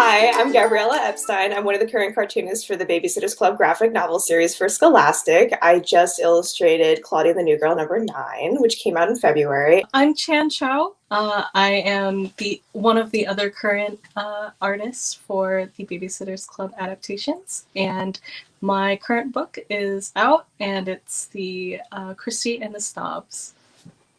Hi, I'm Gabriela Epstein. I'm one of the current cartoonists for the Babysitters Club graphic novel series for Scholastic. I just illustrated Claudia the New Girl #9, which came out in February. I'm Chau. I am one of the other current artists for the Babysitters Club adaptations, and my current book is out, and it's the Kristy and the Snobs.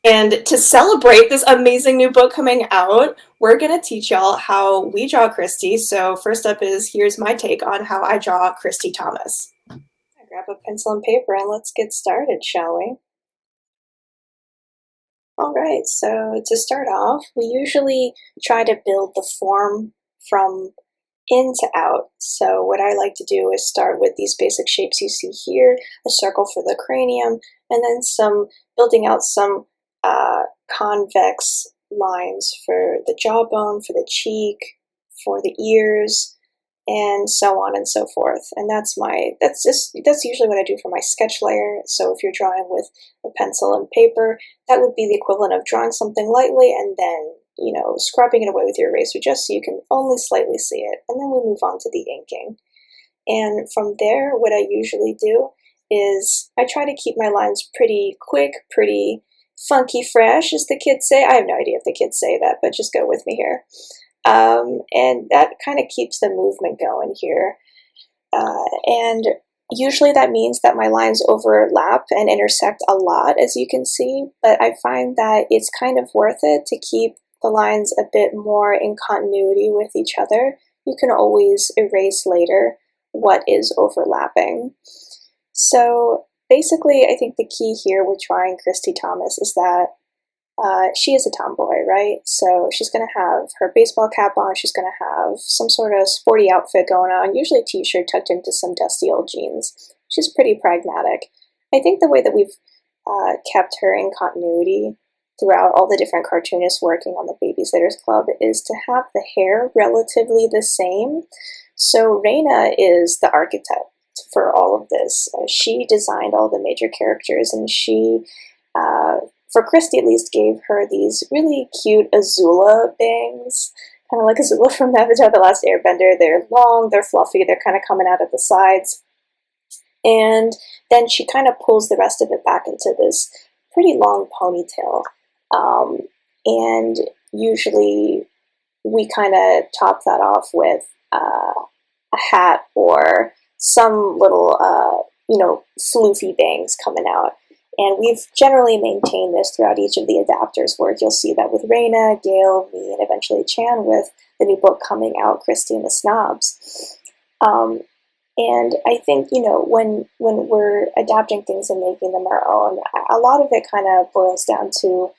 And to celebrate this amazing new book coming out, we're going to teach y'all how we draw Kristy. So first up is, here's my take on how I draw Kristy Thomas. Grab a pencil and paper and let's get started, shall we? All right, so to start off, we usually try to build the form from in to out. So what I like to do is start with these basic shapes you see here, a circle for the cranium, and then building out some convex lines for the jawbone, for the cheek, for the ears, and so on and so forth. And that's usually what I do for my sketch layer. So if you're drawing with a pencil and paper, that would be the equivalent of drawing something lightly and then, scrubbing it away with your eraser just so you can only slightly see it. And then we move on to the inking. And from there, what I usually do is I try to keep my lines pretty quick, pretty funky fresh, as the kids say. I have no idea if the kids say that, but just go with me here. And that kind of keeps the movement going here. And usually that means that my lines overlap and intersect a lot, as you can see, but I find that it's kind of worth it to keep the lines a bit more in continuity with each other. You can always erase later what is overlapping. So basically, I think the key here with drawing Kristy Thomas is that she is a tomboy, right? So she's going to have her baseball cap on, she's going to have some sort of sporty outfit going on, usually a t-shirt tucked into some dusty old jeans. She's pretty pragmatic. I think the way that we've kept her in continuity throughout all the different cartoonists working on the Babysitters Club is to have the hair relatively the same. So Raina is the architect for all of this. She designed all the major characters, and she for Kristy at least, gave her these really cute Azula bangs, kind of like Azula from Avatar The Last Airbender. They're long, they're fluffy, they're kind of coming out at the sides. And then she kind of pulls the rest of it back into this pretty long ponytail. And usually we kind of top that off with a hat or some little, floofy bangs coming out. And we've generally maintained this throughout each of the adapters' work. You'll see that with Raina, Gail, me, and eventually Chan with the new book coming out, Kristy and the Snobs. And I think, when we're adapting things and making them our own, a lot of it kind of boils down to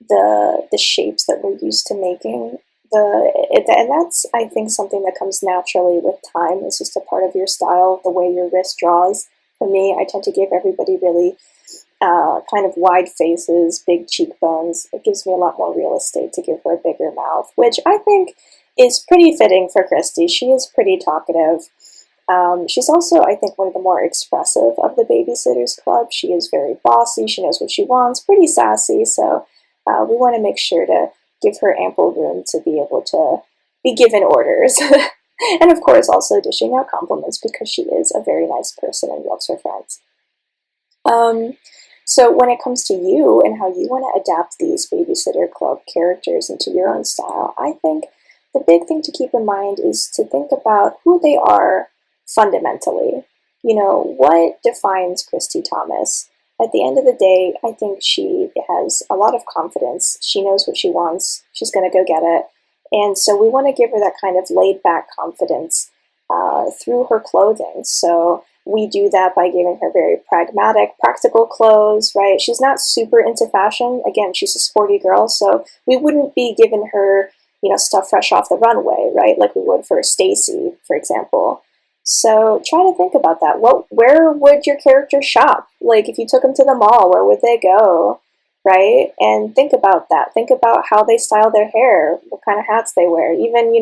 the shapes that we're used to making. And that's, I think, something that comes naturally with time. It's just a part of your style, the way your wrist draws. For me, I tend to give everybody really kind of wide faces, big cheekbones. It gives me a lot more real estate to give her a bigger mouth, which I think is pretty fitting for Kristy. She is pretty talkative. She's also, I think, one of the more expressive of the Babysitters Club. She is very bossy, she knows what she wants, pretty sassy, so we want to make sure to give her ample room to be able to be given orders. And of course also dishing out compliments, because she is a very nice person and loves her friends. So when it comes to you and how you want to adapt these Babysitter Club characters into your own style, I think the big thing to keep in mind is to think about who they are fundamentally. What defines Kristy Thomas? At the end of the day, I think she has a lot of confidence. She knows what she wants. She's going to go get it. And so we want to give her that kind of laid-back confidence through her clothing. So we do that by giving her very pragmatic, practical clothes, right? She's not super into fashion. Again, she's a sporty girl, so we wouldn't be giving her, stuff fresh off the runway, right? Like we would for Stacy, for example. So try to think about that. Where would your character shop? Like if you took them to the mall, where would they go, right? And think about that. Think about how they style their hair, what kind of hats they wear, even,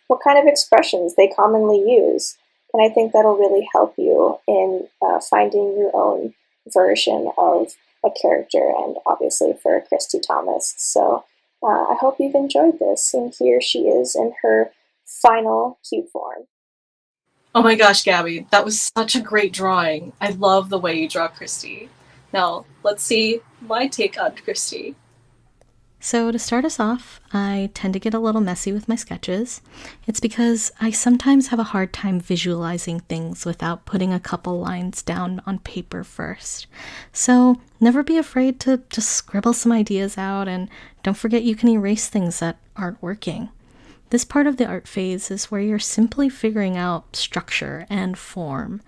what kind of expressions they commonly use. And I think that'll really help you in finding your own version of a character, and obviously for Kristy Thomas. So I hope you've enjoyed this. And here she is in her final cute form. Oh my gosh, Gabby, that was such a great drawing. I love the way you draw Kristy. Now, let's see my take on Kristy. So, to start us off, I tend to get a little messy with my sketches. It's because I sometimes have a hard time visualizing things without putting a couple lines down on paper first. So, never be afraid to just scribble some ideas out, and don't forget you can erase things that aren't working. This part of the art phase is where you're simply figuring out structure and form.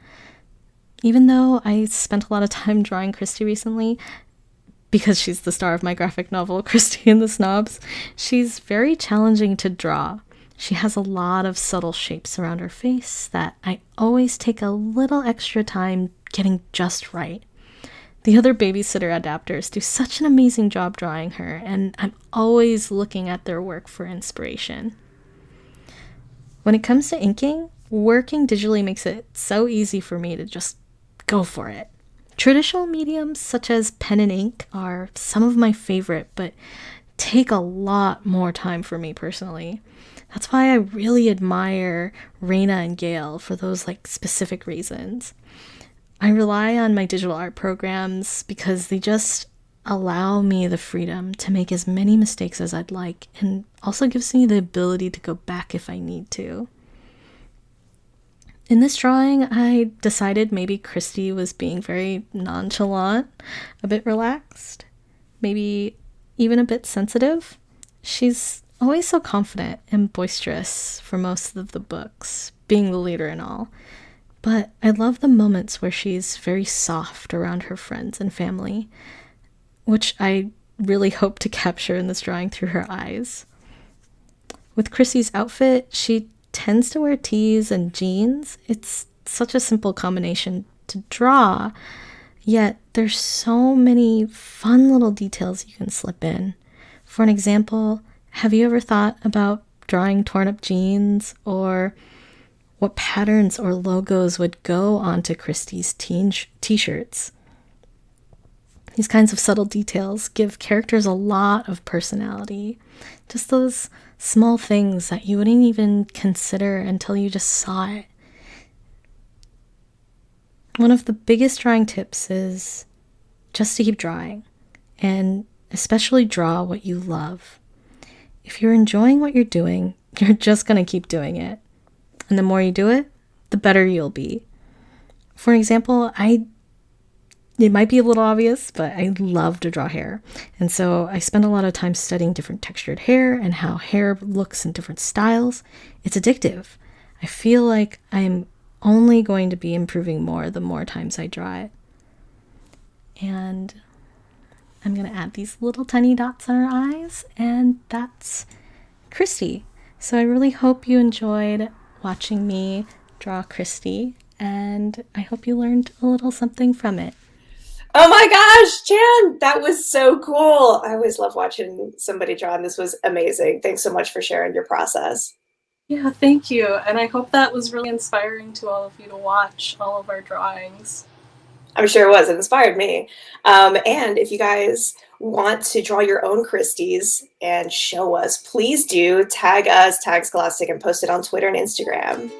Even though I spent a lot of time drawing Kristy recently, because she's the star of my graphic novel, Kristy and the Snobs, she's very challenging to draw. She has a lot of subtle shapes around her face that I always take a little extra time getting just right. The other babysitter adapters do such an amazing job drawing her, and I'm always looking at their work for inspiration. When it comes to inking, working digitally makes it so easy for me to just go for it. Traditional mediums such as pen and ink are some of my favorite, but take a lot more time for me personally. That's why I really admire Raina and Gail for those specific reasons. I rely on my digital art programs because they just allow me the freedom to make as many mistakes as I'd like, and also gives me the ability to go back if I need to. In this drawing, I decided maybe Kristy was being very nonchalant, a bit relaxed, maybe even a bit sensitive. She's always so confident and boisterous for most of the books, being the leader and all. But I love the moments where she's very soft around her friends and family, which I really hope to capture in this drawing through her eyes. With Kristy's outfit, she tends to wear tees and jeans. It's such a simple combination to draw, yet there's so many fun little details you can slip in. For an example, have you ever thought about drawing torn up jeans, or what patterns or logos would go onto Kristy's t-shirts? These kinds of subtle details give characters a lot of personality. Just those small things that you wouldn't even consider until you just saw it. One of the biggest drawing tips is just to keep drawing, and especially draw what you love. If you're enjoying what you're doing, you're just going to keep doing it. And the more you do it, the better you'll be. For example, it might be a little obvious, but I love to draw hair. And so I spend a lot of time studying different textured hair and how hair looks in different styles. It's addictive. I feel like I'm only going to be improving more the more times I draw it. And I'm going to add these little tiny dots on her eyes, and that's Kristy. So I really hope you enjoyed watching me draw Kristy, and I hope you learned a little something from it. Oh my gosh, Jan, that was so cool. I always love watching somebody draw, and this was amazing. Thanks so much for sharing your process. Yeah, thank you. And I hope that was really inspiring to all of you to watch all of our drawings. I'm sure it was. It inspired me. And if you guys want to draw your own Kristys and show us, please do tag us, tag Scholastic, and post it on Twitter and Instagram.